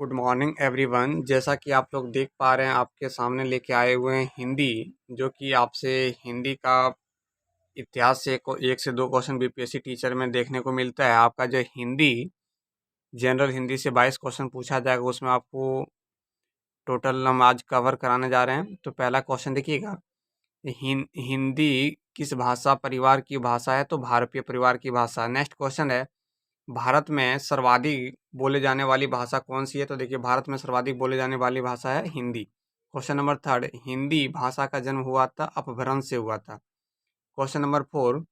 Good morning everyone. जैसा कि आप लोग देख पा रहे हैं, आपके सामने लेके आए हुए हैं हिंदी, जो कि आपसे हिंदी का इतिहास से एक से दो क्वेश्चन बीपीएससी टीचर में देखने को मिलता है। आपका जो हिंदी जनरल हिंदी से 22 क्वेश्चन पूछा जाएगा, उसमें आपको टोटल हम आज कवर कराने जा रहे हैं। तो पहला क्वेश्चन देखिएगा, हिंदी किस भाषा परिवार की भाषा है? तो भारतीय परिवार की भाषा। नेक्स्ट क्वेश्चन है, भारत में सर्वाधिक बोले जाने वाली भाषा कौन सी है? तो देखिए, भारत में सर्वाधिक बोले जाने वाली भाषा है Hindi. Question number third, Hindi भाषा का जन्म हुआ था अपभ्रंश से हुआ था। क्वेश्चन नंबर फोर,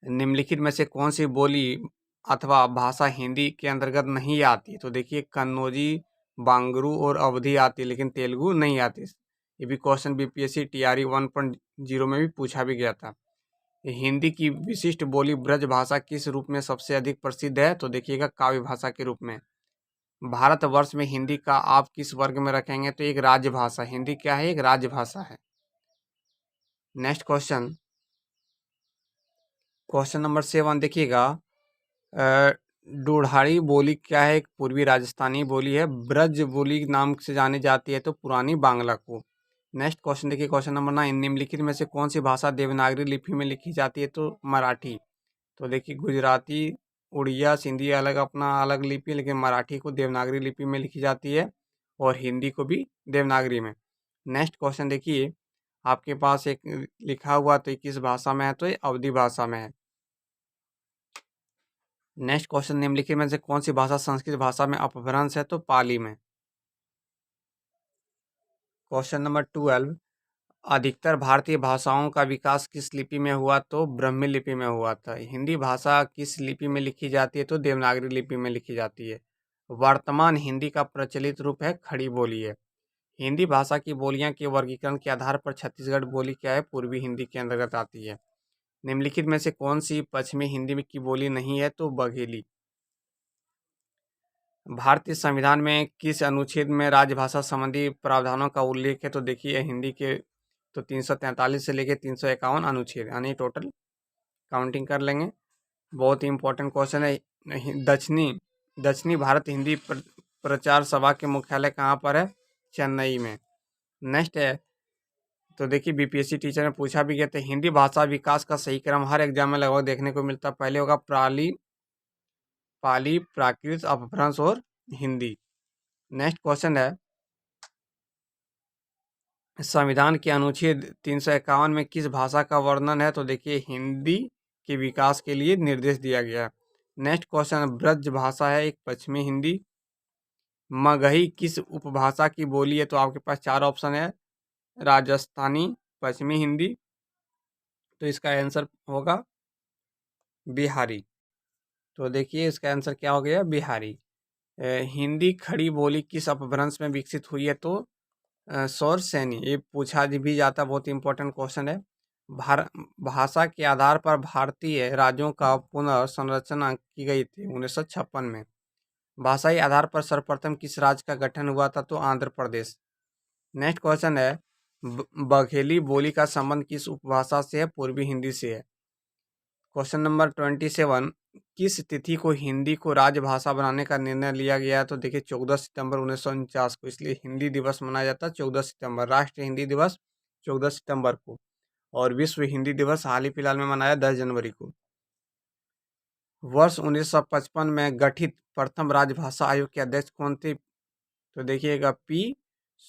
निम्नलिखित में से कौन सी बोली अथवा भाषा हिंदी के अंतर्गत नहीं आती? तो देखिए, कन्नौजी, बांगरू और अवधी आती है, लेकिन तेलुगु नहीं आती। ये भी क्वेश्चन बीपीएससी टीआरई 1.0 में भी पूछा भी गया था। हिंदी की विशिष्ट बोली ब्रज भाषा किस रूप में सबसे अधिक प्रसिद्ध है? तो देखिएगा, काव्य भाषा के रूप में। भारतवर्ष में हिंदी का आप किस वर्ग में रखेंगे? तो एक राजभाषा। हिंदी क्या है? एक राजभाषा है। नेक्स्ट क्वेश्चन, क्वेश्चन नंबर 7 देखिएगा, ढूढ़ाड़ी बोली क्या है? एक पूर्वी राजस्थानी बोली है। ब्रज बोली नाम से जानी जाती है तो पुरानी बांग्ला को। नेक्स्ट क्वेश्चन देखिए, क्वेश्चन नंबर 9, निम्नलिखित में से कौन सी भाषा देवनागरी लिपि में लिखी जाती है? तो मराठी। तो देखिए, गुजराती, उड़िया, सिंधी अलग अपना अलग लिपि, लेकिन मराठी को देवनागरी लिपि में लिखी जाती है और हिंदी को भी देवनागरी में। नेक्स्ट क्वेश्चन देखिए, आपके पास एक लिखा हुआ, तो किस भाषा में है? तो ये अवधी भाषा में है। नेक्स्ट क्वेश्चन, निम्नलिखित में से कौन सी भाषा संस्कृत भाषा में अपभ्रंश है? तो पाली में। क्वेश्चन नंबर 12, अधिकतर भारतीय भाषाओं का विकास किस लिपि में हुआ? तो ब्राह्मी लिपि में हुआ था। हिंदी भाषा किस लिपि में लिखी जाती है? तो देवनागरी लिपि में लिखी जाती है। वर्तमान हिंदी का प्रचलित रूप है खड़ी बोली है। हिंदी भाषा की बोलियां के वर्गीकरण के आधार पर छत्तीसगढ़ बोली क्या है? पूर्वी हिंदी के अंतर्गत आती है। निम्नलिखित में से कौन सी पश्चिमी हिंदी की बोली नहीं है? तो बघेली। भारतीय संविधान में किस अनुच्छेद में राजभाषा संबंधी प्रावधानों का उल्लेख है? तो देखिए, हिंदी के तो 343 से लेकर 351 अनुच्छेद, यानी टोटल काउंटिंग कर लेंगे। बहुत ही इंपॉर्टेंट क्वेश्चन है। दक्षिणी दक्षिणी भारत हिंदी प्रचार सभा के मुख्यालय कहाँ पर है? चेन्नई में। नेक्स्ट है, तो देखिए, बीपीएससी टीचर ने पूछा भी गया था, हिंदी भाषा विकास का सही क्रम हर एग्जाम में लगभग देखने को मिलता है। पहले होगा पाली, प्राकृत, अपभ्रंश और हिंदी। नेक्स्ट क्वेश्चन है, संविधान के अनुच्छेद 351 में किस भाषा का वर्णन है? तो देखिए, हिंदी के विकास के लिए निर्देश दिया गया है। नेक्स्ट क्वेश्चन, ब्रज भाषा है एक पश्चिमी हिंदी। मगही किस उपभाषा की बोली है? तो आपके पास चार ऑप्शन है, राजस्थानी, पश्चिमी हिंदी, तो इसका आंसर होगा बिहारी। तो देखिए, इसका आंसर क्या हो गया? बिहारी। हिंदी खड़ी बोली किस अपभ्रंश में विकसित हुई है? तो सौर सैनी। ये पूछा भी जाता, बहुत इंपॉर्टेंट क्वेश्चन है। भाषा के आधार पर भारतीय राज्यों का पुनर्संरचना की गई थी 1956 में। भाषाई आधार पर सर्वप्रथम किस राज्य का गठन हुआ था? तो आंध्र प्रदेश। नेक्स्ट क्वेश्चन है, बघेली बोली का संबंध किस उपभाषा से है? पूर्वी हिंदी से है। क्वेश्चन नंबर 27, किस तिथि को हिंदी को राजभाषा बनाने का निर्णय लिया गया? तो देखिए, 14 सितंबर 1949 को, इसलिए हिंदी दिवस मनाया जाता है 14 सितंबर। राष्ट्रीय हिंदी दिवस 14 सितंबर को, और विश्व हिंदी दिवस हाल ही फिलहाल में मनाया 10 जनवरी को। वर्ष 1955 में गठित प्रथम राजभाषा आयोग के अध्यक्ष कौन थे? तो देखिएगा, पी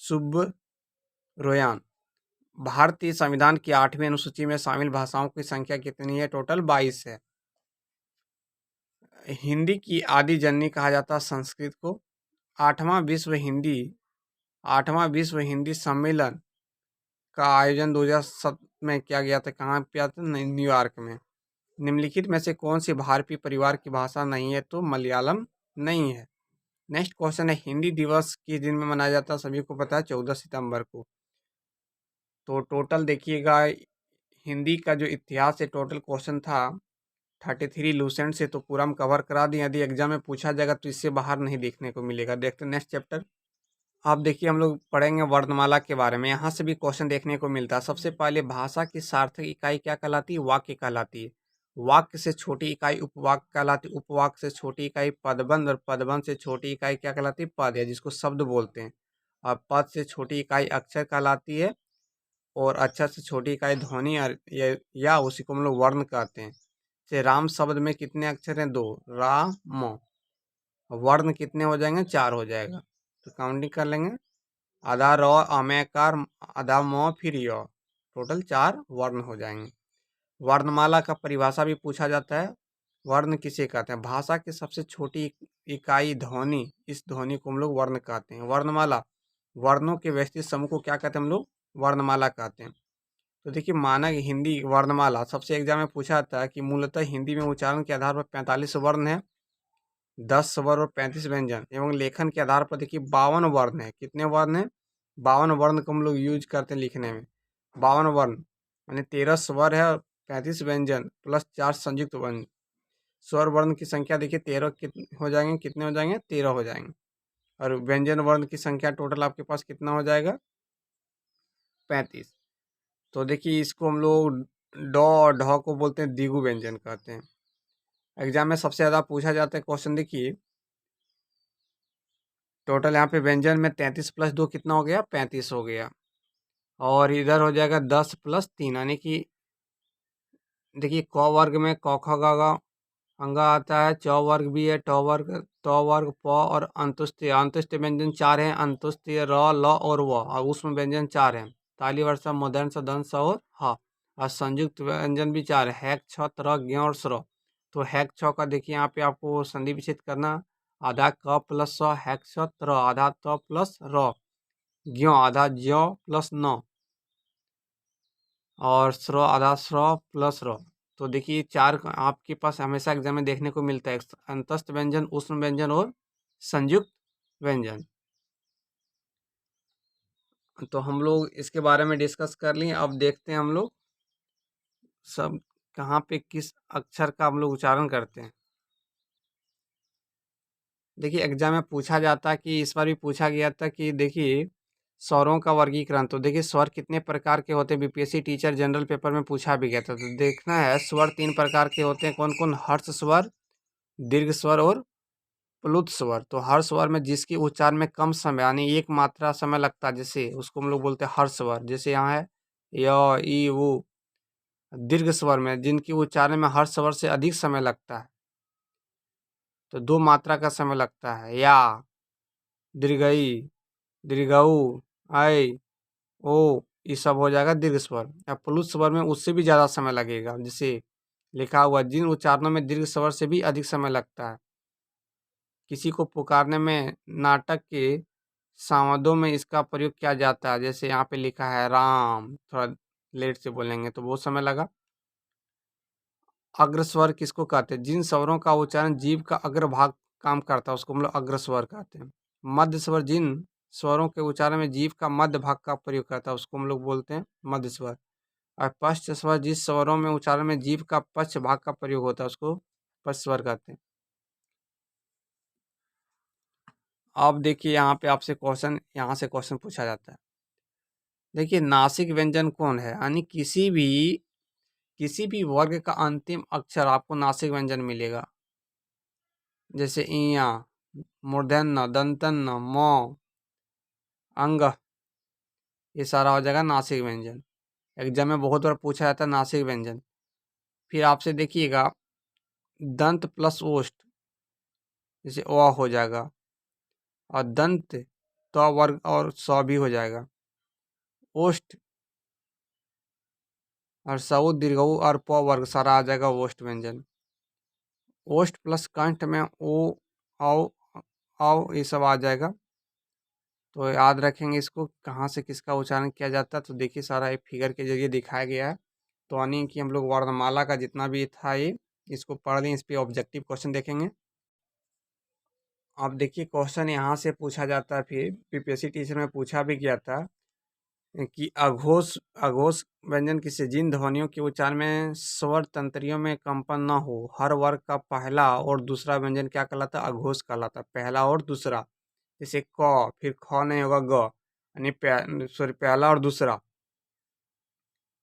सुब्बरोयान। भारतीय संविधान की 8वीं अनुसूची में शामिल भाषाओं की संख्या कितनी है? टोटल 22 है। हिंदी की आदि जननी कहा जाता है संस्कृत को। आठवां विश्व हिंदी सम्मेलन का आयोजन 2007 में किया गया था। कहाँ किया था? न्यूयॉर्क में। निम्नलिखित में से कौन सी भारतीय परिवार की भाषा नहीं है? तो मलयालम नहीं है। नेक्स्ट क्वेश्चन है, हिंदी दिवस किस दिन में मनाया जाता है? सभी को पता है, 14 सितंबर को। तो टोटल देखिएगा, हिंदी का जो इतिहास है, टोटल क्वेश्चन था 33 लूसेंट से, तो पूरा हम कवर करा दिए। यदि एग्जाम में पूछा जाएगा तो इससे बाहर नहीं देखने को मिलेगा। देखते हैं नेक्स्ट चैप्टर। अब देखिए, हम लोग पढ़ेंगे वर्णमाला के बारे में। यहाँ से भी क्वेश्चन देखने को मिलता है। सबसे पहले, भाषा की सार्थक इकाई क्या कहलाती है? वाक्य कहलाती है। वाक्य से छोटी इकाई उपवाक्य कहलाती, उपवाक्य से छोटी इकाई पदबंध, और पदबंध से छोटी इकाई क्या कहलाती? पद है, जिसको शब्द बोलते हैं। और पद से छोटी इकाई अक्षर कहलाती है, और अक्षर से छोटी इकाई ध्वनि या उसी को हम लोग वर्ण कहते हैं। जैसे राम शब्द में कितने अक्षर हैं? 2। राम। वर्ण कितने हो जाएंगे? 4 हो जाएगा। तो काउंटिंग कर लेंगे। आधा र, अमेकार, आधा म, फिर य, टोटल 4 वर्ण हो जाएंगे। वर्णमाला का परिभाषा भी पूछा जाता है। वर्ण किसे कहते हैं? भाषा की सबसे छोटी इकाई ध्वनि, इस ध्वनि को हम लोग वर्ण कहते हैं। वर्णमाला, वर्णों के व्यवस्थित समूह को क्या कहते हैं हम लोग? वर्णमाला कहते हैं। तो देखिए, मानक हिंदी वर्णमाला सबसे एग्जाम में पूछा जाता है कि मूलतः हिंदी में उच्चारण के आधार पर 45 वर्ण है, 10 स्वर और 35 व्यंजन, एवं लेखन के आधार पर देखिए 52 वर्ण है। कितने वर्ण है? 52 वर्ण को हम लोग यूज करते हैं लिखने में। 52 वर्ण यानी 13 स्वर है और 35 व्यंजन प्लस 4 संयुक्त वर्ण। स्वर वर्ण की संख्या देखिए 13 हो जाएंगे, कितने हो जाएंगे? 13 हो जाएंगे। और व्यंजन वर्ण की संख्या टोटल आपके पास कितना हो जाएगा? 35। तो देखिए, इसको हम लोग ड और ढ को बोलते हैं द्विगु व्यंजन कहते हैं। एग्जाम में सबसे ज़्यादा पूछा जाता है क्वेश्चन, देखिए टोटल यहाँ पे व्यंजन में 33 प्लस 2 कितना हो गया? 35 हो गया। और इधर हो जाएगा 10 प्लस 3, यानी कि देखिए क वर्ग में क ख ग घ अंगा आता है, च वर्ग भी है, ट वर्ग, त वर्ग, प, और अंतुष्ट। अंतुष्ट व्यंजन 4 हैं, अंतुष्ट र, ल और व। और उसमें व्यंजन 4 हैं, ताली वर्षा, मूर्धन्य स, दंत स और ह। और संयुक्त व्यंजन भी 4 है, हैक, छ, त्र, ज्ञ और स्र। तो हैक छ का देखिए यहाँ पे आपको संधि विच्छेद करना। आधा क प्लस स, हैक छ त्र, आधा त प्लस र, ज्ञ आधा ज्य प्लस न, और स्र आधा स्र प्लस र। तो देखिए 4 आपके पास हमेशा एग्जाम में देखने को मिलता है, अंतस्थ व्यंजन, उष्ण व्यंजन और संयुक्त व्यंजन। तो हम लोग इसके बारे में डिस्कस कर लिए। अब देखते हैं हम लोग सब कहाँ पे किस अक्षर का हम लोग उच्चारण करते हैं। देखिए एग्जाम में पूछा जाता है कि इस बार भी पूछा गया था कि देखिए स्वरों का वर्गीकरण। तो देखिए स्वर कितने प्रकार के होते हैं? बीपीएससी टीचर जनरल पेपर में पूछा भी गया था। तो देखना है, स्वर 3 प्रकार के होते हैं। कौन कौन? हर्ष स्वर, दीर्घ स्वर और प्लुत स्वर। तो हर्ष स्वर में जिसकी उच्चारण में कम समय यानी एक मात्रा समय लगता है, जैसे उसको हम लोग बोलते हैं हर्ष स्वर। जैसे यहाँ है य, ई, उ। दीर्घ स्वर में जिनकी उच्चारण में हर्ष स्वर से अधिक समय लगता है, तो 2 मात्रा का समय लगता है, या, दीर्घई, दीर्घऊ, ऐ, ओ, ये सब हो जाएगा दीर्घ स्वर। या प्लुत स्वर में उससे भी ज़्यादा समय लगेगा, जैसे लिखा हुआ जिन उच्चारणों में दीर्घ स्वर से भी अधिक समय लगता है। किसी को पुकारने में नाटक के संवादों में इसका प्रयोग किया जाता है, जैसे यहाँ पे लिखा है राम, थोड़ा लेट से बोलेंगे तो बहुत समय लगा। अग्रस्वर किसको कहते हैं? जिन स्वरों का उच्चारण जीभ का अग्रभाग काम करता है उसको हम लोग अग्रस्वर कहते हैं। मध्य स्वर जिन स्वरों के उच्चारण में जीभ का मध्य भाग का प्रयोग करता है उसको हम लोग बोलते हैं मध्य स्वर। और पश्च स्वर जिस स्वरों में उच्चारण में जीभ का पश्च भाग का प्रयोग होता है उसको पश्च स्वर कहते हैं। अब देखिए यहाँ पे आपसे क्वेश्चन, यहाँ से क्वेश्चन पूछा जाता है। देखिए नासिक व्यंजन कौन है? यानी किसी भी वर्ग का अंतिम अक्षर आपको नासिक व्यंजन मिलेगा। जैसे इया, मूर्धन्य, दंतन, म, अंग, ये सारा हो जाएगा नासिक व्यंजन। एग्जाम में बहुत बार पूछा जाता है नासिक व्यंजन। फिर आपसे देखिएगा दंत प्लस ओष्ठ, जैसे ओ हो जाएगा, और दंत तो वर्ग और स भी हो जाएगा। ओष्ठ और सऊ, दीर्घऊ और प वर्ग सारा आ जाएगा ओष्ठ व्यंजन। ओष्ठ प्लस कंठ में ओ, औ, औ ये सब आ जाएगा। तो याद रखेंगे इसको कहाँ से किसका उच्चारण किया जाता है। तो देखिए सारा एक फिगर के जरिए दिखाया गया है। तो यानी कि हम लोग वर्णमाला का जितना भी था ये इसको पढ़ लें। इस पे ऑब्जेक्टिव क्वेश्चन देखेंगे। अब देखिए क्वेश्चन यहाँ से पूछा जाता है, फिर बीपीएससी टीचर में पूछा भी गया था कि अघोष अघोष व्यंजन किसे? जिन ध्वनियों के उच्चारण में स्वर तंत्रियों में कंपन न हो। हर वर्ग का पहला और दूसरा व्यंजन क्या कहलाता है? अघोष कहलाता है, पहला और दूसरा। जैसे क, फिर ख नहीं होगा ग, यानी सॉरी पहला और दूसरा,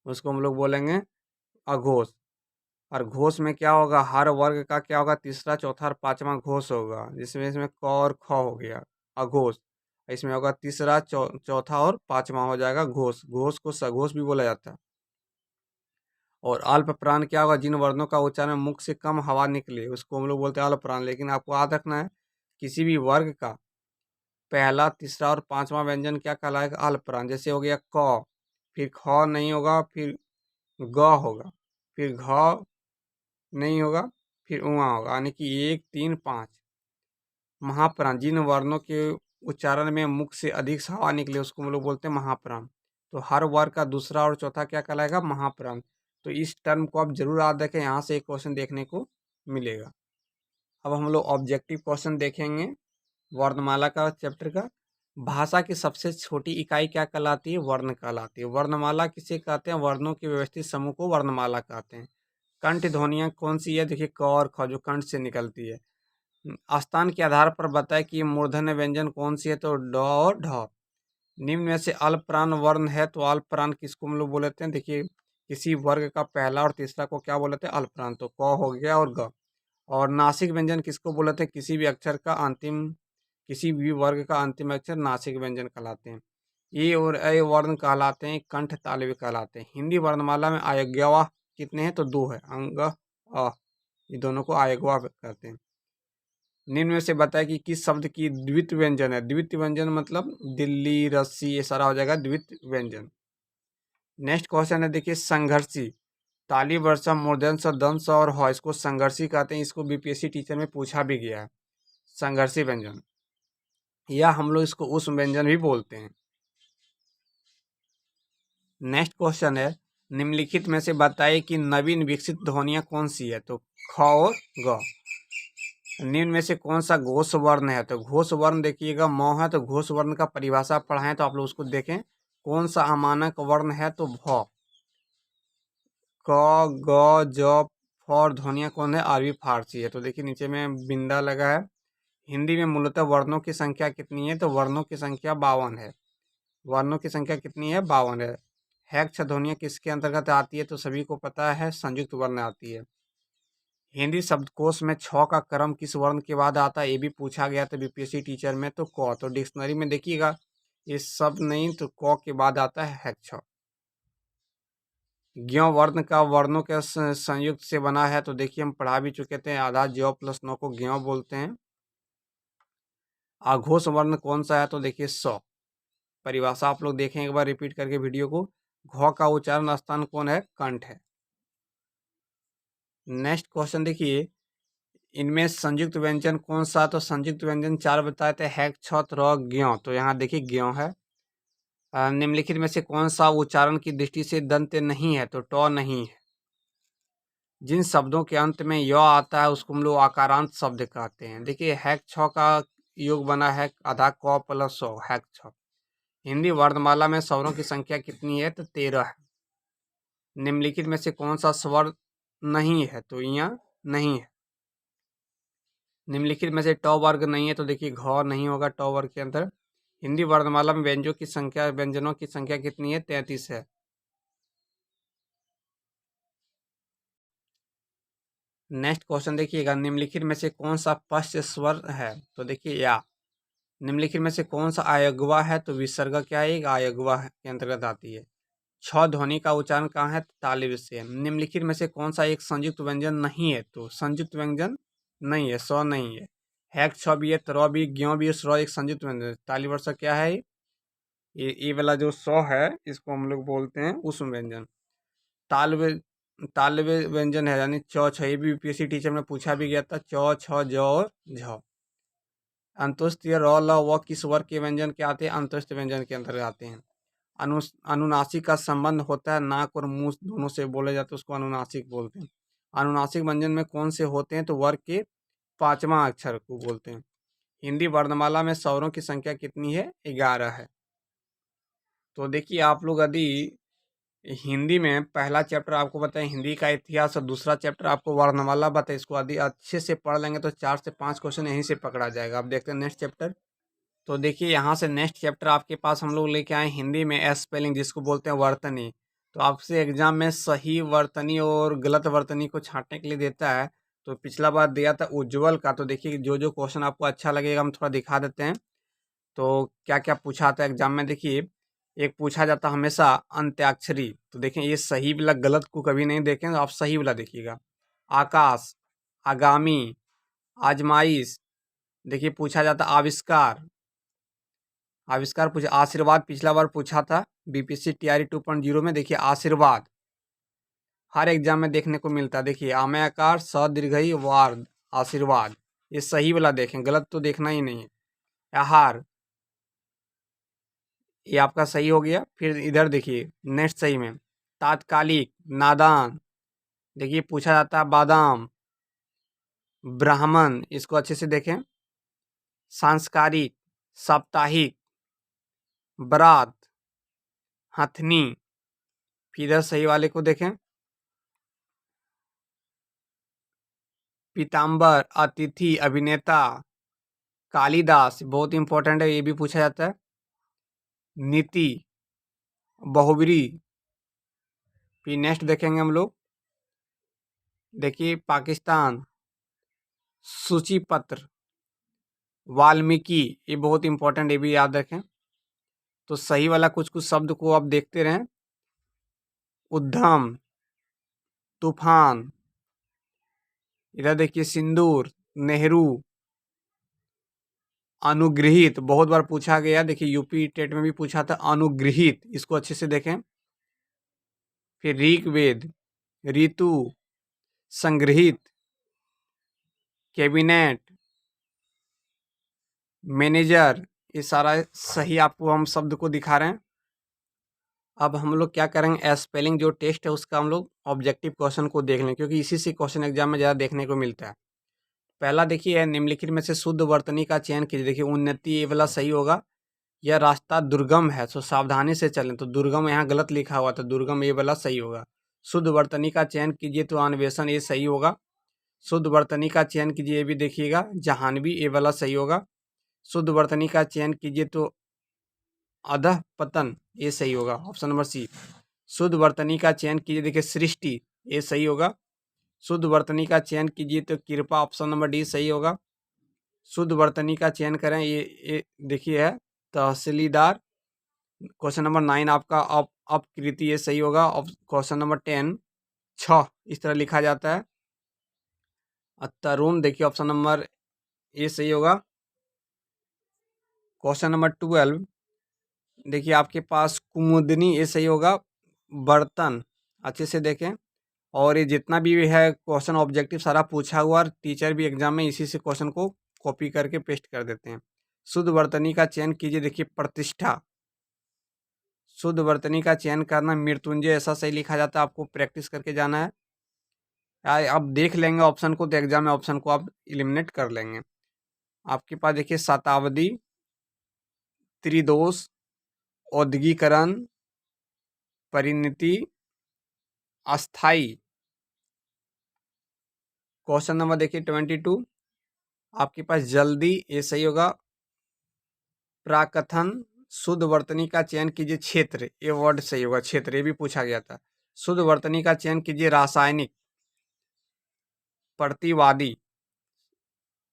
उसको हम लोग बोलेंगे अघोष। और घोष में क्या होगा, हर वर्ग का क्या होगा, तीसरा चौथा और पांचवा घोष होगा, जिसमें इसमें क और ख हो गया अघोष। इसमें होगा तीसरा चौथा और पांचवा हो जाएगा घोष। घोष को सघोष भी बोला जाता है। और अल्प प्राण क्या होगा, जिन वर्णों का उच्चारण में मुख से कम हवा निकले उसको हम लोग बोलते हैं अल्प प्राण। लेकिन आपको याद रखना है, किसी भी वर्ग का पहला, तीसरा और पांचवा व्यंजन क्या कहलाएगा, अल्प प्राण। जैसे हो गया क, फिर ख नहीं होगा, फिर ग होगा, फिर घ नहीं होगा, फिर उआ होगा, यानी कि 1, 3, 5 महाप्राण। जिन वर्णों के उच्चारण में मुख से अधिक हवा निकले उसको हम लोग बोलते हैं महाप्राण। तो हर वर्ग का दूसरा और चौथा क्या कहलाएगा, महाप्राण। तो इस टर्म को आप जरूर याद रखें, यहाँ से एक क्वेश्चन देखने को मिलेगा। अब हम लोग ऑब्जेक्टिव क्वेश्चन देखेंगे वर्णमाला का चैप्टर का। भाषा की सबसे छोटी इकाई क्या कहलाती है, वर्ण कहलाती है। वर्णमाला किसे कहते हैं, वर्णों के व्यवस्थित समूह को वर्णमाला कहते हैं। कंठ ध्वनियाँ कौन सी है, देखिए क और ख जो कंठ से निकलती है। स्थान के आधार पर बताए कि मूर्धन्य व्यंजन कौन सी है, तो ड और ढ। निम्न में से अल्प प्राण वर्ण है, तो अल्प प्राण किसको हम लोग बोलते हैं, देखिए किसी वर्ग का पहला और तीसरा को क्या बोलते हैं, अल्प प्राण। तो क हो गया और ग। और नासिक व्यंजन किसको बोलते हैं, किसी भी अक्षर का अंतिम, किसी भी वर्ग का अंतिम अक्षर नासिक व्यंजन कहलाते हैं। ये और ए वर्ण कहलाते हैं कंठ तालव्य कहलाते हैं। हिंदी वर्णमाला में आयज्ञवा कितने हैं, तो 2 है, अंग अ, ये दोनों को आयज्ञवा कहते हैं। निम्न में से बताया कि किस शब्द की द्वित्व व्यंजन है। द्वित्व व्यंजन मतलब दिल्ली, रस्सी, ये सारा हो जाएगा द्वित्व व्यंजन। नेक्स्ट क्वेश्चन है, देखिए संघर्षी। ताली, वर्षा, मूर्धन्य स, दंश और ह, इसको संघर्षी कहते हैं। इसको बीपीएससी टीचर में पूछा भी गया है, संघर्षी व्यंजन, या हम लोग इसको उस व्यंजन भी बोलते हैं। नेक्स्ट क्वेश्चन है, निम्नलिखित में से बताइए कि नवीन विकसित ध्वनियाँ कौन सी है, तो ख और ग। निम्न में से कौन सा घोष वर्ण है, तो घोष वर्ण देखिएगा म है, तो घोष वर्ण का परिभाषा पढ़ाएं तो आप लोग उसको देखें। कौन सा अमानक वर्ण है, तो भ। क, ग, ज, फ और ध्वनियाँ कौन है, अरबी फारसी है। तो देखिए नीचे में बिंदा लगा है। हिंदी में मूलतः वर्णों की संख्या कितनी है, तो वर्णों की संख्या 52 है। वर्णों की संख्या कितनी है, 52 है। हैक्ष ध्वनियाँ किसके अंतर्गत आती है, तो सभी को पता है संयुक्त वर्ण आती है। हिंदी शब्दकोश में छ का क्रम किस वर्ण के बाद आता है, ये भी पूछा गया था बीपीएससी टीचर में, तो क। तो डिक्शनरी में देखिएगा ये सब नहीं, तो क के बाद आता है हैक्ष। ज्ञ वर्ण का वर्णों के संयुक्त से बना है, तो देखिए हम पढ़ा भी चुके थे, आधा ज्यो प्लस 9 को ज्ञ बोलते हैं। आघोष वर्ण कौन सा है, तो देखिए स। परिभाषा आप लोग देखें एक बार रिपीट करके वीडियो को। घ का उच्चारण स्थान कौन है, कंठ है। नेक्स्ट क्वेश्चन देखिए, इनमें संयुक्त व्यंजन कौन सा, तो संयुक्त व्यंजन 4 बताए थे, हैक, छ, र, ज्ञ। तो यहाँ देखिए ज्ञ है। निम्नलिखित में से कौन सा उच्चारण की दृष्टि से दंत नहीं है, तो ट नहीं है। जिन शब्दों के अंत में य आता है उसको हम लोग आकारांत शब्द कहते हैं। देखिए हैक छ का योग बना है आधा क प्लस सौ, हैक छ। हिंदी वर्णमाला में स्वरों की संख्या कितनी है, तो 13 है। निम्नलिखित में से कौन सा स्वर नहीं है, तो यहाँ नहीं है। निम्नलिखित में से ट वर्ग नहीं है, तो देखिए घ नहीं होगा ट वर्ग के अंदर। हिंदी वर्णमाला में व्यंजनों की संख्या कितनी है, 33 है। नेक्स्ट क्वेश्चन देखिएगा, निम्नलिखित में से कौन सा पश्च स्वर है, तो देखिए या। निम्नलिखित में से कौन सा आयगवा है, तो विसर्ग क्या है, एक आयगवा के अंतर्गत आती है। छ ध्वनि का उच्चारण कहाँ है, तालिब से। निम्नलिखित में से कौन सा एक संयुक्त व्यंजन नहीं है, तो संयुक्त व्यंजन नहीं है, स नहीं है। हैक छ भी है, तर भी, ज्ञ भी है, स्र एक संयुक्त व्यंजन है। तालिब वर्ष क्या है, ये वाला जो स है इसको हम लोग बोलते हैं उस व्यंजन। तालव्य व्यंजन है, यानी च छ, ये भी यूपीएससी टीचर में पूछा भी गया था, च छ ज और झ। अंतोस्त्य र ल व किस वर्ग के व्यंजन के आते हैं, अंतोस्त्य व्यंजन के अंतर्गत आते हैं। अनुनासिक का संबंध होता है नाक और मुंह दोनों से बोले जाते हैं, उसको अनुनासिक बोलते हैं। अनुनासिक व्यंजन में कौन से होते हैं, तो वर्ग के 5वां अक्षर को बोलते हैं। हिंदी वर्णमाला में स्वरों की संख्या कितनी है, 11 है। तो देखिए आप लोग यदि हिंदी में पहला चैप्टर आपको बताएं हिंदी का इतिहास, और दूसरा चैप्टर आपको वर्णमाला बताए, इसको यदि अच्छे से पढ़ लेंगे तो 4 से 5 क्वेश्चन यहीं से पकड़ा जाएगा। अब देखते हैं नेक्स्ट चैप्टर। तो देखिए यहाँ से नेक्स्ट चैप्टर आपके पास हम लोग लेके आए हिंदी में स्पेलिंग, जिसको बोलते हैं वर्तनी। तो आपसे एग्जाम में सही वर्तनी और गलत वर्तनी को छांटने के लिए देता है। तो पिछला बार दिया था उज्ज्वल का, तो देखिए जो जो क्वेश्चन आपको अच्छा लगेगा हम थोड़ा दिखा देते हैं। तो क्या क्या पूछा था एग्जाम में, देखिए एक पूछा जाता हमेशा अंत्याक्षरी, तो देखें ये सही वाला, गलत को कभी नहीं देखें, तो आप सही वाला देखिएगा। आकाश, आगामी, आजमाइश, देखिए पूछा जाता आविष्कार, आविष्कार पूछा। आशीर्वाद पिछला बार पूछा था बीपीएससी टीआरई 2.0 में, देखिए आशीर्वाद हर एग्जाम में देखने को मिलता है। देखिए आमयाकार स दीर्घई वार्ध, आशीर्वाद, ये सही वाला देखें, गलत तो देखना ही नहीं है। आहार, ये आपका सही हो गया। फिर इधर देखिए नेक्स्ट सही में तात्कालिक, नादान, देखिए पूछा जाता है बादाम, ब्राह्मण, इसको अच्छे से देखें। सांस्कारिक, साप्ताहिक, बरात, हथनी, फिर इधर सही वाले को देखें। पीताम्बर, अतिथि, अभिनेता, कालिदास, बहुत इंपॉर्टेंट है, ये भी पूछा जाता है। नीति, बहुब्री। फिर नेक्स्ट देखेंगे हम लोग, देखिए पाकिस्तान, सूची पत्र, वाल्मीकि, ये बहुत इंपॉर्टेंट, ये भी याद रखें। तो सही वाला कुछ कुछ शब्द को आप देखते रहें। उद्यम, तूफान, इधर देखिए सिंदूर, नेहरू, अनुगृहित, बहुत बार पूछा गया, देखिए यूपी टेट में भी पूछा था अनुगृहित, इसको अच्छे से देखें। फिर ऋग्वेद, ऋतु, संग्रहित, कैबिनेट, मैनेजर, ये सारा सही आपको हम शब्द को दिखा रहे हैं। अब हम लोग क्या करेंगे, स्पेलिंग जो टेस्ट है उसका हम लोग ऑब्जेक्टिव क्वेश्चन को देख लें, क्योंकि इसी से क्वेश्चन एग्जाम में ज़्यादा देखने को मिलता है। पहला देखिए निम्नलिखित में से शुद्ध वर्तनी का चयन कीजिए। देखिए उन्नति ये वाला सही होगा। यह रास्ता दुर्गम है तो सावधानी से चलें, तो दुर्गम यहाँ गलत लिखा हुआ था, दुर्गम ये वाला सही होगा। शुद्ध वर्तनी का चयन कीजिए तो अन्वेषण, ये सही होगा। शुद्ध वर्तनी का चयन कीजिए, ये भी देखिएगा, जहानवी, ये वाला सही होगा। शुद्ध वर्तनी का चयन कीजिए तो अधः पतन, ये सही होगा, ऑप्शन नंबर सी। शुद्ध वर्तनी का चयन कीजिए, देखिए सृष्टि, ये सही होगा। शुद्ध वर्तनी का चयन कीजिए तो कृपा, ऑप्शन नंबर डी सही होगा। शुद्ध वर्तनी का चयन करें, ये देखिए है तहसीलदार। क्वेश्चन नंबर 9 आपका अपकृति, ये सही होगा। क्वेश्चन नंबर 10 6 इस तरह लिखा जाता है। तरुण, देखिए ऑप्शन नंबर ए सही होगा। क्वेश्चन नंबर 12 देखिए आपके पास कुमुदनी, ये सही होगा। बर्तन, अच्छे से देखें। और ये जितना भी है क्वेश्चन ऑब्जेक्टिव सारा पूछा हुआ, और टीचर भी एग्जाम में इसी से क्वेश्चन को कॉपी करके पेस्ट कर देते हैं। शुद्ध वर्तनी का चयन कीजिए, देखिए प्रतिष्ठा। शुद्ध वर्तनी का चयन करना मृत्युंजय, ऐसा सही लिखा जाता है, आपको प्रैक्टिस करके जाना है। आप देख लेंगे ऑप्शन को तो एग्जाम में ऑप्शन को आप एलिमिनेट कर लेंगे। आपके पास देखिए शताब्दी, त्रिदोष, औद्योगिकरण, परिणति, अस्थाई। क्वेश्चन नंबर देखिए 22 आपके पास जल्दी, ये सही होगा। प्राकथन, शुद्ध वर्तनी का चयन कीजिए क्षेत्र, ये वर्ड सही होगा, क्षेत्र, ये भी पूछा गया था। शुद्ध वर्तनी का चयन कीजिए रासायनिक। प्रतिवादी,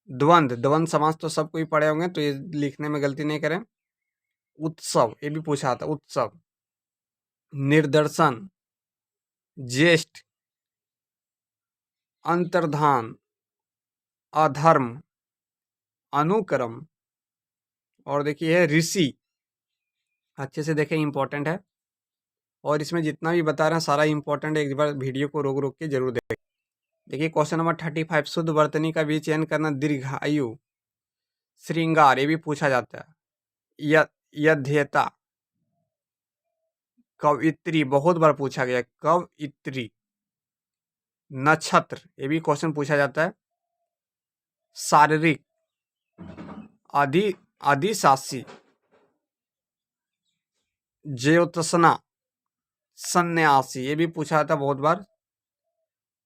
द्वंद्व, द्वंद्व समास तो सब कोई पढ़े होंगे, तो ये लिखने में गलती नहीं करें। उत्सव, ये भी पूछा था, उत्सव। निर्दर्शन, ज्येष्ठ, अंतर्धान, अधर्म, अनुक्रम, और देखिए है ऋषि, अच्छे से देखें, इंपॉर्टेंट है। और इसमें जितना भी बता रहे हैं सारा इंपॉर्टेंट है, एक बार वीडियो को रोक रोक के जरूर देखें। देखिए क्वेश्चन नंबर 35 शुद्ध वर्तनी का भी चयन करना दीर्घायु, श्रृंगार, ये भी पूछा जाता है। यध्यता, कवित्री, बहुत बार पूछा गया, कवित्री। नक्षत्र, ये भी क्वेश्चन पूछा जाता है। शारीरिक, अधिशासी, ज्योत्सना, सन्यासी, ये भी पूछा जाता बहुत बार।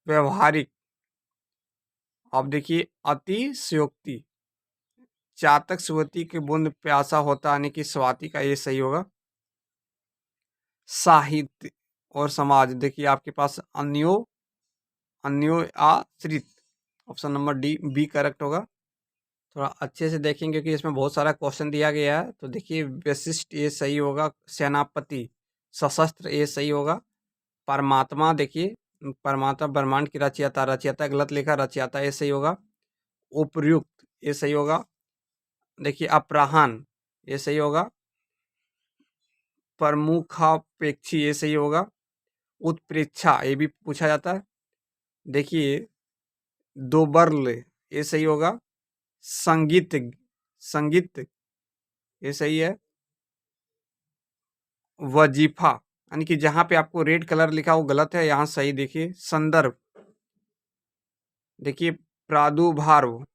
व्यवहारिक, अब देखिए अतिशयोक्ति, चातक सुवती के बूंद प्यासा होता, यानी कि स्वाति का, ये सही होगा। साहित्य, और समाज। देखिए आपके पास अन्यो आश्रित, option number D B correct होगा। थोड़ा अच्छे से देखेंगे क्योंकि इसमें बहुत सारा क्वेश्चन दिया गया है। तो देखिए विशिष्ट ये सही होगा, सेनापति सशस्त्र ये सही होगा। परमात्मा देखिए परमात्मा ब्रह्मांड की रचयिता, रचयिता गलत लिखा, रचयिता ये सही होगा। उपयुक्त ये सही होगा। देखिए अपराहन ये सही होगा। प्रमुखापेक्षी ये सही होगा। उत्प्रेक्षा ये भी पूछा जाता है। देखिए दोबर्ल ये सही होगा। संगीत संगीत ये सही है। वजीफा यानी कि जहां पे आपको रेड कलर लिखा वो गलत है, यहाँ सही। देखिए संदर्भ, देखिए प्रादुर्भाव,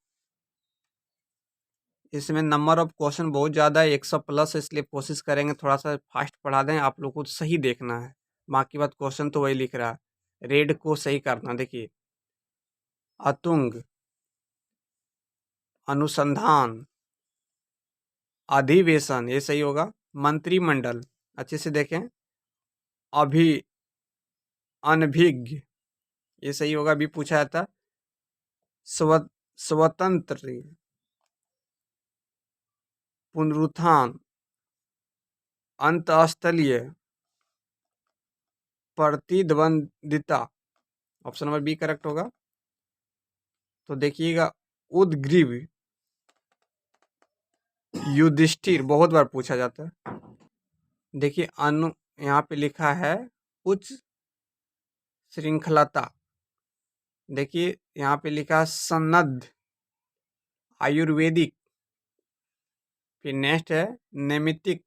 इसमें नंबर ऑफ क्वेश्चन बहुत ज़्यादा है, 100 प्लस है, इसलिए कोशिश करेंगे थोड़ा सा फास्ट पढ़ा दें। आप लोग को सही देखना है, बाकी बात क्वेश्चन तो वही लिख रहा है, रेड को सही करना। देखिए अतुंग, अनुसंधान, अधिवेशन ये सही होगा। मंत्रिमंडल अच्छे से देखें। अभी अनभिज्ञ ये सही होगा, भी पूछा जाता है। स्वतंत्र, पुनरुत्थान, अंतःस्थलीय, प्रतिद्वंदिता, ऑप्शन नंबर बी करेक्ट होगा। तो देखिएगा उद्ग्रीव, युधिष्ठिर बहुत बार पूछा जाता है। देखिए अनु यहाँ पे लिखा है उच्च श्रृंखलता। देखिए यहाँ पे लिखा है सन्नद्ध, आयुर्वेदिक। फिर नेक्स्ट है नैमित्तिक।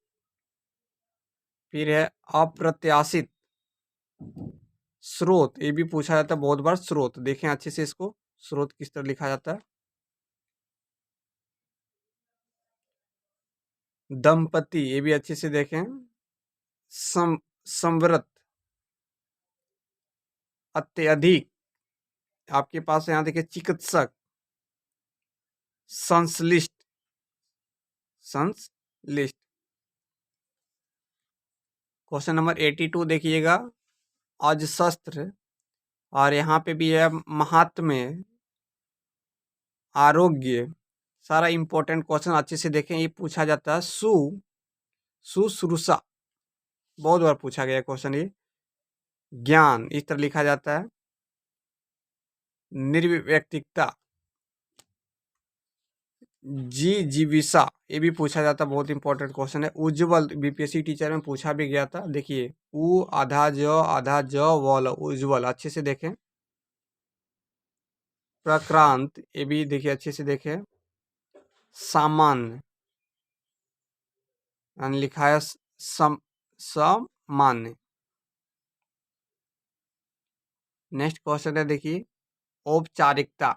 फिर है अप्रत्याशित, स्रोत ये भी पूछा जाता है बहुत बार। स्रोत देखें अच्छे से, इसको स्रोत किस तरह लिखा जाता है। दंपति ये भी अच्छे से देखें। संवृत, अत्यधिक, आपके पास यहाँ देखिए चिकित्सक, संश्लिष्ट, संश्लिष्ट। क्वेश्चन नंबर 82 देखिएगा अजशस्त्र, और यहाँ पे भी है महात्म्य, आरोग्य। सारा इंपॉर्टेंट क्वेश्चन अच्छे से देखें, ये पूछा जाता है। सुश्रूषा बहुत बार पूछा गया क्वेश्चन ये। ज्ञान इस तरह लिखा जाता है। निर्व्यक्तिकता, जीविका ये भी पूछा जाता है, बहुत इंपॉर्टेंट क्वेश्चन है। उज्ज्वल बीपीएससी टीचर में पूछा भी गया था। देखिए उ आधा ज वल, उज्ज्वल अच्छे से देखें। प्रक्रांत ये भी देखिए अच्छे से देखें। सामान्य यानी लिखा है सामान्य। नेक्स्ट क्वेश्चन है देखिए औपचारिकता।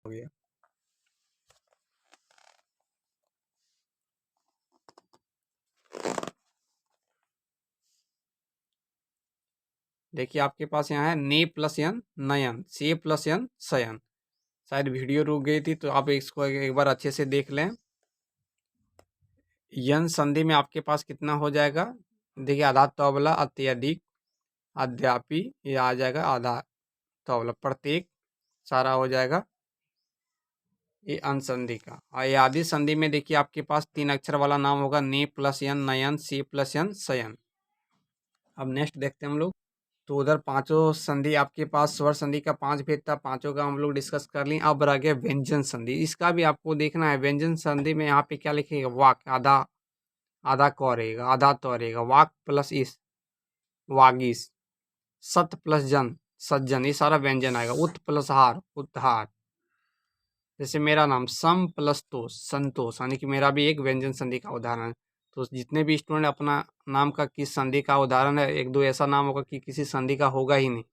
हो गया। देखिए आपके पास यहाँ है ने प्लस यन नयन, से प्लस यन शयन। शायद वीडियो रुक गई थी, तो आप इसको एक बार अच्छे से देख लें। यन संधि में आपके पास कितना हो जाएगा। देखिए आधा तबला, अत्यधिक, अद्यापि ये आ जाएगा आधा तबला, प्रत्येक सारा हो जाएगा ये अनुसंधि का। और ये आदि संधि में देखिए आपके पास 3 अक्षर वाला नाम होगा ने प्लस यन नयन, से प्लस यन शयन। अब नेक्स्ट देखते हैं हम लोग। तो उधर पांचों संधि आपके पास, स्वर संधि का 5 भेद था, पांचों का हम लोग डिस्कस कर लिए। अब रह गया व्यंजन संधि, इसका भी आपको देखना है। व्यंजन संधि में यहाँ पे क्या लिखेगा, वाक, आधा आधा क रहेगा, आधा तो रहेगा, वाक प्लस इस, वागीस। सत प्लस जन, सज्जन, ये सारा व्यंजन आएगा। उत प्लस हार, उत्हार। जैसे मेरा नाम सम प्लस तोष, संतोष, यानी कि मेरा भी एक व्यंजन संधि का उदाहरण है। तो जितने भी स्टूडेंट अपना नाम का किस संधि का उदाहरण है, एक दो ऐसा नाम होगा कि किसी संधि का होगा ही नहीं।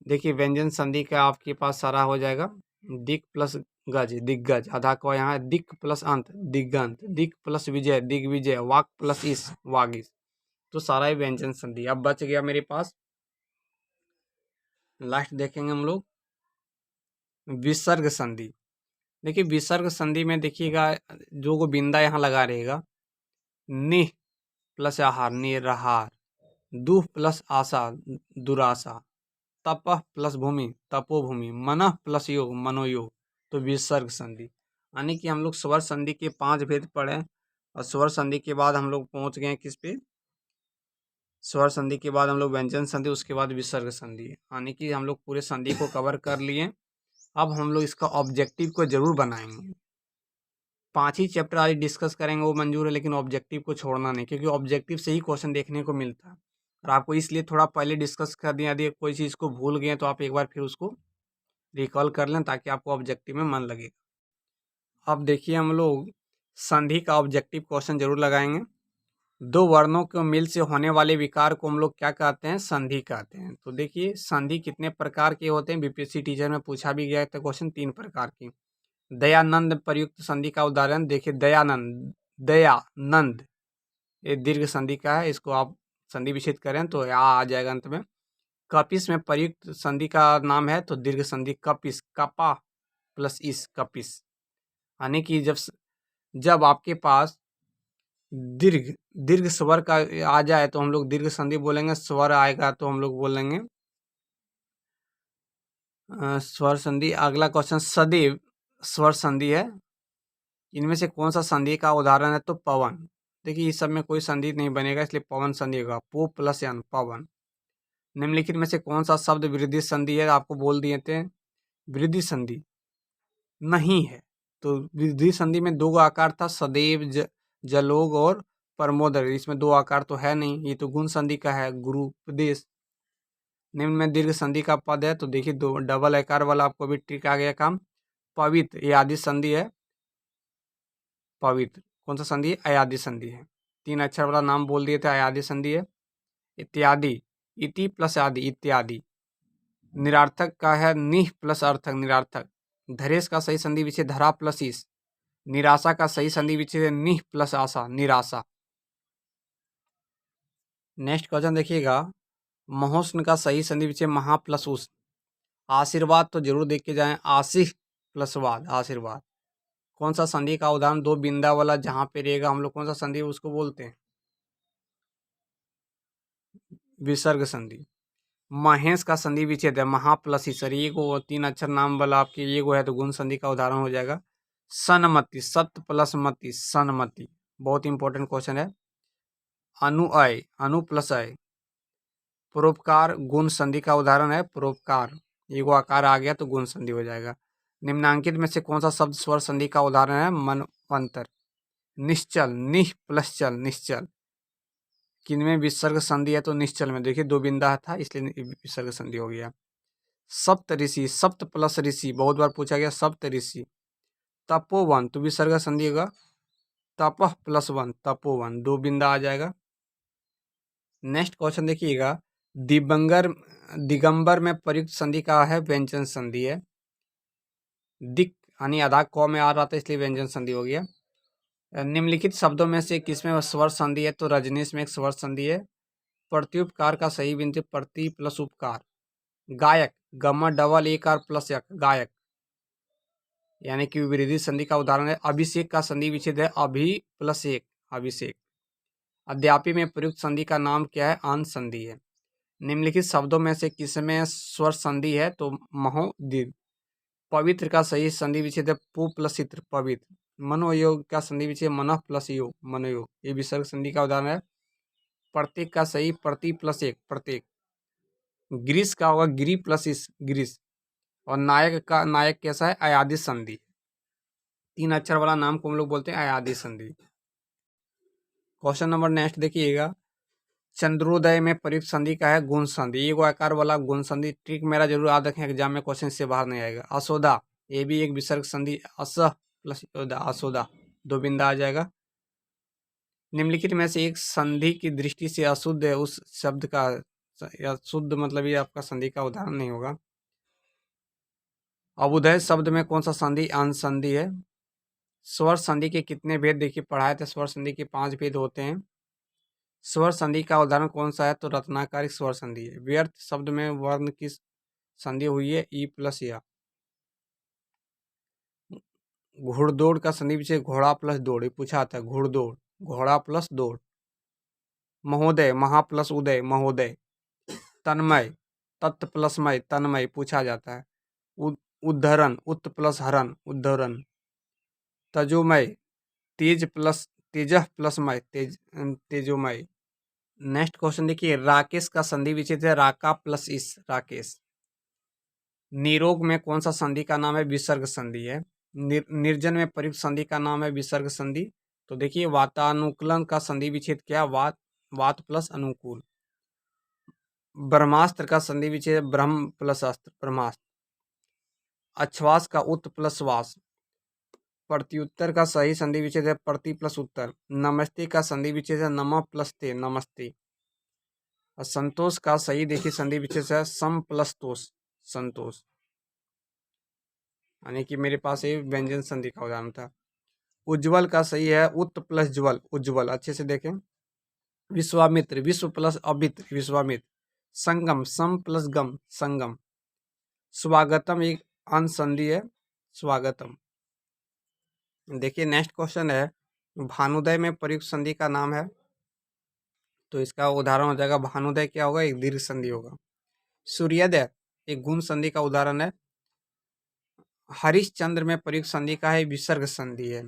देखिए व्यंजन संधि का आपके पास सारा हो जाएगा। दिक प्लस गज दिग्गज, आधा को यहाँ दिक प्लस अंत दिगंत, दिक प्लस विजय दिग्विजय, वाक प्लस इस वागिस। तो सारा ही व्यंजन संधि। अब बच गया मेरे पास लास्ट देखेंगे हम लोग विसर्ग संधि। देखिए विसर्ग संधि में देखिएगा जो को बिंदा यहाँ लगा रहेगा, निह प्लस आहार निरहार, दुह प्लस आशा दुराशा, तपह प्लस भूमि तपोभूमि, मनः प्लस योग मनोयोग। तो विसर्ग संधि यानी कि हम लोग स्वर संधि के 5 भेद पढ़े और स्वर संधि के बाद हम लोग पहुंच गए किस पे, स्वर संधि के बाद हम लोग व्यंजन संधि, उसके बाद विसर्ग संधि, यानी कि हम लोग पूरे संधि को कवर कर लिए। अब हम लोग इसका ऑब्जेक्टिव को जरूर बनाएंगे। 5 ही चैप्टर आज डिस्कस करेंगे वो मंजूर है, लेकिन ऑब्जेक्टिव को छोड़ना नहीं, क्योंकि ऑब्जेक्टिव से ही क्वेश्चन देखने को मिलता है। और आपको इसलिए थोड़ा पहले डिस्कस कर दिया, यदि कोई चीज़ को भूल गए तो आप एक बार फिर उसको रिकॉल कर लें ताकि आपको ऑब्जेक्टिव में मन लगे। अब देखिए हम लोग संधि का ऑब्जेक्टिव क्वेश्चन जरूर लगाएंगे। दो वर्णों के मिल से होने वाले विकार को हम लोग क्या कहते हैं, संधि कहते हैं। तो देखिए संधि कितने प्रकार के होते हैं, बीपीएससी टीचर में पूछा भी गया था क्वेश्चन 3 प्रकार की। दयानंद प्रयुक्त संधि का उदाहरण देखिए, दयानंद दयानंद ये दीर्घ संधि का है, इसको आप संधि विच्छेद करें तो आ जाएगा अंत में। कपिस में प्रयुक्त संधि का नाम है तो दीर्घ संधि कपिस, कपा प्लस इस कपिस, यानी कि जब आपके पास दीर्घ दीर्घ स्वर का आ जाए तो हम लोग दीर्घ संधि बोलेंगे, स्वर आएगा तो हम लोग बोलेंगे स्वर संधि। अगला क्वेश्चन सदैव स्वर संधि है, इनमें से कौन सा संधि का उदाहरण है, तो पवन। देखिए इस सब में कोई संधि नहीं बनेगा, इसलिए पवन संधि होगा, पो प्लस यन पवन। निम्नलिखित में से कौन सा शब्द वृद्धि संधि है, आपको बोल दिए थे वृद्धि संधि नहीं है। तो वृद्धि संधि में 2 आकार था, सदैव जलोग और परमोदर, इसमें 2 आकार तो है नहीं, ये तो गुण संधि का है, गुरु उपदेश। निम्न में दीर्घ संधि का पद है, तो देखिए 2 डबल आकार वाला आपको भी ट्रिक आ गया काम। पवित्र ये आदि संधि है, पवित्र कौन सा संधि है, अयादि संधि है। 3 अक्षर वाला नाम बोल दिए थे, अयादि संधि है। इत्यादि इति प्लस आदि इत्यादि। निरार्थक का है निह प्लस अर्थक निरार्थक। धरेश का सही संधि विच्छेद धरा प्लस इस। निराशा का सही संधि विच्छेद है निह प्लस आशा निराशा। नेक्स्ट क्वेश्चन देखिएगा, महोष्ण का सही संधि विच्छेद महा प्लस उस। आशीर्वाद तो जरूर देख के जाएं, आशीष प्लस वाद आशीर्वाद। कौन सा संधि का उदाहरण, 2 बिंदा वाला जहां पे रहेगा हम लोग कौन सा संधि उसको बोलते हैं, विसर्ग संधि। महेश का संधि विच्छेद है महा प्लस ईसर, ये को 3 अक्षर नाम वाला आपके ये को है तो गुण संधि का उदाहरण हो जाएगा। सनमति सत्य प्लस मति सनमति, बहुत इंपॉर्टेंट क्वेश्चन है। अनुअय अनु प्लस अय। परोपकार गुण संधि का उदाहरण है, परोपकार ये को आकार आ गया तो गुण संधि हो जाएगा। निम्नांकित में से कौन सा शब्द स्वर संधि का उदाहरण है, मनवंतर। निश्चल निह प्लस चल निश्चल, किनमें विसर्ग संधि है तो निश्चल में, देखिए 2 बिंदा था इसलिए विसर्ग संधि हो गया। सप्त ऋषि सप्त प्लस ऋषि बहुत बार पूछा गया, सप्त ऋषि। तपोवन तो विसर्ग संधि होगा, तपह प्लस वन तपोवन, 2 बिंदा आ जाएगा। नेक्स्ट क्वेश्चन देखिएगा, दिगंबर में प्रयुक्त संधि का है व्यंजन संधि है। दिक यानी आधा क में आ रहा था इसलिए व्यंजन संधि हो गया। निम्नलिखित शब्दों में से किसमें स्वर संधि है, तो रजनीश में एक स्वर संधि है। प्रत्युपकार का सही बिंदु प्रति प्लस उपकार। गायक गम डबल एक आर प्लस यक गायक, यानी कि वृद्धि संधि का उदाहरण है। अभिषेक का संधि विच्छेद है अभि प्लस एक अभिषेक। अद्यापि में प्रयुक्त संधि का नाम क्या है, अन संधि है। निम्नलिखित शब्दों में से किसमें स्वर संधि है, तो महो दीर्घ। पवित्र का सही संधि विच्छेद है पु प्लस इत्र पवित्र। मनोयोग का संधि विच्छेद मनः प्लस योग मनोयोग, ये विसर्ग संधि का उदाहरण है। प्रत्येक का सही प्रति प्लस एक प्रत्येक। ग्रीस का होगा गिरी प्लस इस ग्रीस। और नायक का नायक कैसा है, अयादि संधि। 3 अक्षर वाला नाम को हम लोग बोलते हैं अयादि संधि। क्वेश्चन नंबर नेक्स्ट देखिएगा, चंद्रोदय में प्रयुक्त संधि का है गुण संधि, ये आकार वाला गुण संधि। ट्रिक मेरा जरूर याद रखें, एग्जाम में क्वेश्चन से बाहर नहीं आएगा। असोदा ये भी एक विसर्ग संधि, असह प्लस असोदा। 2 बिंदा आ जाएगा। निम्नलिखित में से एक संधि की दृष्टि से अशुद्ध है उस शब्द का, या शुद्ध मतलब ये आपका संधि का उदाहरण नहीं होगा। अबुदय शब्द में कौन सा संधि अनुसंधि है? स्वर संधि के कितने भेद देखिए पढ़ाए थे, स्वर संधि के 5 भेद होते हैं। स्वर संधि का उदाहरण कौन सा है? तो रत्नाकर स्वर संधि है। व्यर्थ शब्द में वर्ण की संधि हुई है ई प्लस या। घुड़दौड़ का संधि विशेष घोड़ा प्लस दौड़, ये पूछा आता है, घुड़दौड़ घोड़ा प्लस दौड़। महोदय महा प्लस उदय महोदय। तन्मय तत् प्लस मय तन्मय, पूछा जाता है। उद्धरण उत प्लस हरण उद्धरण। तजोमय तेज प्लस तेजह प्लस मय तेजोमय। नेक्स्ट क्वेश्चन देखिए, राकेश का संधि विच्छेद है राका प्लस इस राकेश। निरोग में कौन सा संधि का नाम है? विसर्ग संधि है। निर्जन में प्रयुक्त संधि का नाम है विसर्ग संधि। तो देखिए वातानुकूलन का संधि विच्छेद क्या? वात प्लस अनुकूल। ब्रह्मास्त्र का संधि विच्छेद ब्रह्म प्लस अस्त्र ब्रह्मास्त्र। अश्वास का उत प्लस वास। प्रत्युत्तर का सही संधि विच्छेद है प्रति प्लस उत्तर। नमस्ते का संधि विच्छेद है नमः प्लस ते नमस्ते। और संतोष का सही देखिए संधि विच्छेद है सम प्लस तोष संतोष, यानी कि मेरे पास ये व्यंजन संधि का उदाहरण था। उज्जवल का सही है उत प्लस ज्वल उज्जवल, अच्छे से देखें। विश्वामित्र विश्व प्लस अमित्र विश्वामित्र। संगम सम प्लस गम संगम। स्वागतम एक अनुसंधि है स्वागतम। देखिए नेक्स्ट क्वेश्चन है, भानुदय में प्रयुक्त संधि का नाम है, तो इसका उदाहरण हो जाएगा भानुदय क्या होगा? एक दीर्घ संधि होगा। सूर्योदय एक गुण संधि का उदाहरण है। हरिश्चंद्र में प्रयुक्त संधि का है विसर्ग संधि है।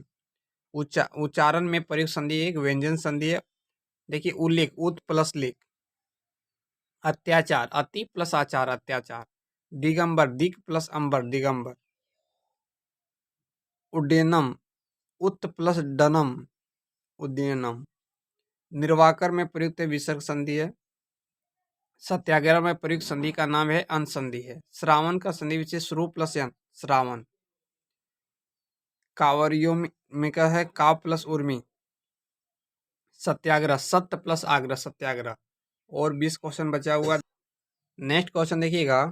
उच्चारण में प्रयुक्त संधि एक व्यंजन संधि है। देखिए उल्लेख उत प्लस लेख। अत्याचार अति प्लस आचार अत्याचार। दिगंबर दिक प्लस अंबर दिगंबर। उड्डयनम उत प्लस डनम उड्डयनम। निर्वाकर में प्रयुक्त विसर्ग संधि है। सत्याग्रह में प्रयुक्त संधि का नाम है अनुसंधि है। श्रावण का संधि विशेष श्रु प्लस यन श्रावण। कांवरियों में का है काव प्लस उर्मी। सत्याग्रह सत्य प्लस आग्रह सत्याग्रह। और 20 क्वेश्चन बचा हुआ। नेक्स्ट क्वेश्चन देखिएगा,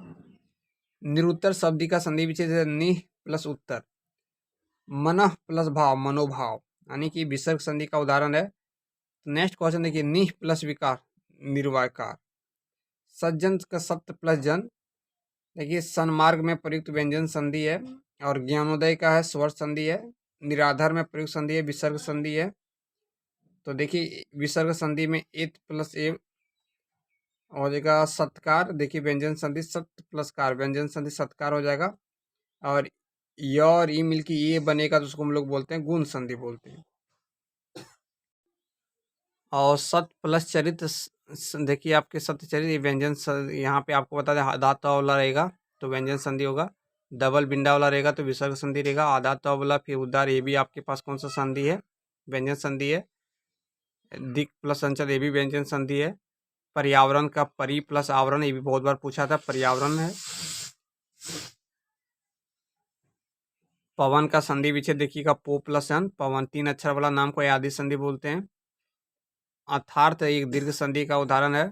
निरुत्तर शब्द का संधि विच्छेद है निह प्लस उत्तर। मनः प्लस भाव मनोभाव, यानी कि विसर्ग संधि का उदाहरण है। नेक्स्ट क्वेश्चन देखिए, निह प्लस विकार निर्वाकार। सज्जन का सत्य प्लस जन। देखिए सन्मार्ग में प्रयुक्त व्यंजन संधि है। और ज्ञानोदय का है स्वर संधि है। निराधार में प्रयुक्त संधि है विसर्ग संधि है। तो देखिए विसर्ग संधि में एत प्लस ए हो जाएगा सत्कार। देखिए व्यंजन संधि सत्य प्लस कार व्यंजन संधि सत्कार हो जाएगा। और य और ई मिलकर ये बनेगा तो उसको हम लोग बोलते हैं गुण संधि बोलते हैं। और सत प्लस चरित्र देखिए आपके सत्य चरित्र व्यंजन यहाँ पे आपको बता दें दाता वाला रहेगा तो व्यंजन संधि होगा। डबल बिंडा वाला रहेगा तो विसर्ग संधि रहेगा। आधा तो वाला फिर उद्धार, ये भी आपके पास कौन सा संधि है? व्यंजन संधि है। दिक प्लस संचल, ये भी व्यंजन संधि है। पर्यावरण का परि प्लस आवरण, ये भी बहुत बार पूछा था, पर्यावरण है। पवन का संधि विच्छेद देखिएगा पो प्लस अन पवन, 3 अक्षर वाला नाम को आदि संधि बोलते हैं। अर्थार्थ एक दीर्घ संधि का उदाहरण है।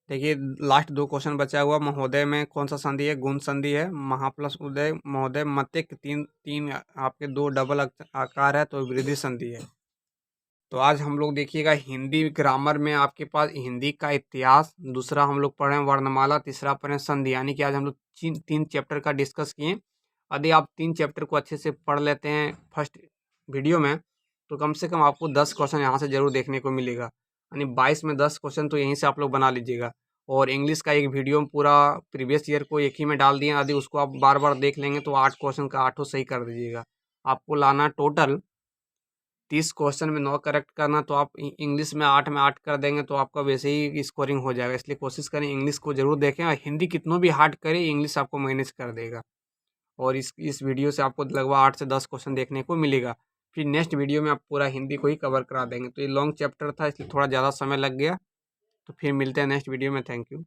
देखिए लास्ट 2 क्वेश्चन बचा हुआ। महोदय में कौन सा संधि है? गुण संधि है। महा प्लस उदय महोदय मतिक, तीन आपके 2 डबल आकार है तो वृद्धि संधि है। तो आज हम लोग देखिएगा हिंदी ग्रामर में आपके पास हिंदी का इतिहास, दूसरा हम लोग पढ़े वर्णमाला, तीसरा पढ़े संधि, यानी कि आज हम लोग 3 चैप्टर का डिस्कस किए। यदि आप 3 चैप्टर को अच्छे से पढ़ लेते हैं फर्स्ट वीडियो में तो कम से कम आपको 10 क्वेश्चन यहाँ से जरूर देखने को मिलेगा, यानी 22 में 10 क्वेश्चन तो यहीं से आप लोग बना लीजिएगा। और इंग्लिश का एक वीडियो पूरा प्रीवियस ईयर को एक ही में डाल दिए, यदि उसको आप बार बार देख लेंगे तो 8 क्वेश्चन का 8 सही कर दीजिएगा। आपको लाना टोटल 30 क्वेश्चन में 9 करेक्ट करना, तो आप इंग्लिश में 8 में 8 कर देंगे तो आपका वैसे ही स्कोरिंग हो जाएगा। इसलिए कोशिश करें इंग्लिश को जरूर देखें, और हिंदी कितनों भी हार्ड करें इंग्लिश आपको मैनेज कर देगा। और इस वीडियो से आपको लगभग 8 से 10 क्वेश्चन देखने को मिलेगा। फिर नेक्स्ट वीडियो में आप पूरा हिंदी को ही कवर करा देंगे। तो ये लॉन्ग चैप्टर था इसलिए थोड़ा ज़्यादा समय लग गया। तो फिर मिलते हैं नेक्स्ट वीडियो में। Thank you.